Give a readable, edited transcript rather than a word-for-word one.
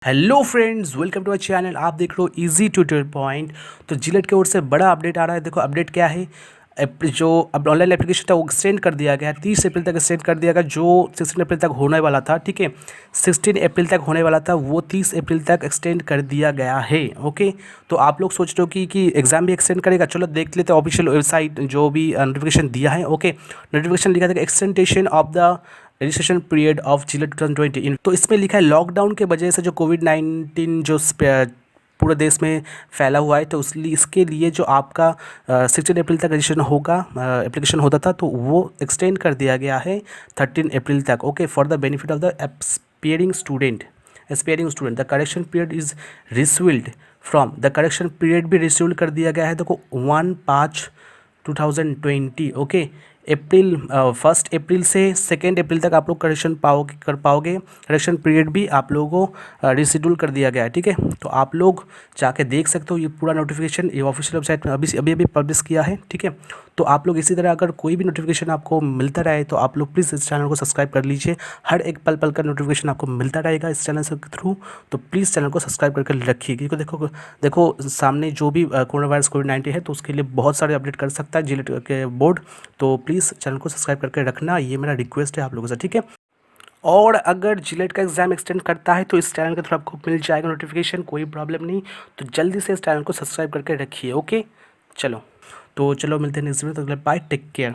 Hello friends, welcome to my channel. आप देख रहे हो इजी ट्यूटोरियल पॉइंट। तो जिलेट की ओर से बड़ा अपडेट आ रहा है। देखो अपडेट क्या है। जो अब ऑनलाइन एप्लीकेशन था वो एक्सटेंड कर दिया गया है, 30 अप्रैल तक एक्सटेंड कर दिया गया। जो 16 अप्रैल तक होने वाला था, ठीक है, 16 अप्रैल तक होने वाला था, वो 30 अप्रैल तक एक्सटेंड कर दिया गया है। ओके, तो आप लोग सोच रहे हो कि एग्ज़ाम भी एक्सटेंड करेगा। चलो देख लेते हैं ऑफिशियल वेबसाइट जो भी नोटिफिकेशन दिया है। ओके, नोटिफिकेशन लिखा था extension of the registration period of JELET 2020। तो इसमें लिखा है लॉकडाउन के वजह से जो कोविड-19 जो पूरे देश में फैला हुआ है, तो इसके लिए जो आपका 16 अप्रैल तक रजिस्ट्रेशन होगा, एप्लीकेशन होता था, तो वो एक्सटेंड कर दिया गया है 13 अप्रैल तक। Okay, for the benefit of the aspiring student the correction period is rescheduled from the correction period भी रिस्विल्ड कर दिया गया है। देखो 1/5/2020। ओके, अप्रैल 1 अप्रैल से 2 अप्रैल तक आप लोग करेक्शन कर पाओगे। करेक्शन पीरियड भी आप लोगों को रिशेड्यूल कर दिया गया है। ठीक है, तो आप लोग जाके देख सकते हो ये पूरा नोटिफिकेशन, ये ऑफिशियल वेबसाइट में अभी पब्लिश किया है। ठीक है, तो आप लोग इसी तरह अगर कोई भी नोटिफिकेशन आपको मिलता रहे तो आप लोग प्लीज़ इस चैनल को सब्सक्राइब कर लीजिए। हर एक पल पल का नोटिफिकेशन आपको मिलता रहेगा इस चैनल के थ्रू। तो प्लीज़ चैनल को सब्सक्राइब करके रखिए, क्योंकि देखो सामने जो भी कोरोना वायरस कोविड-19 है, तो उसके लिए बहुत सारे अपडेट कर सकता है जिलेट के बोर्ड। तो प्लीज़ चैनल को सब्सक्राइब करके रखना, ये मेरा रिक्वेस्ट है आप लोगों से। ठीक है, और अगर जिलेट का एग्ज़ाम एक्सटेंड करता है तो इस चैनल के थ्रू आपको मिल जाएगा नोटिफिकेशन, कोई प्रॉब्लम नहीं। तो जल्दी से इस चैनल को सब्सक्राइब करके रखिए। ओके, चलो मिलते हैं नेक्स्ट वीडियो। तो बाय, टेक केयर।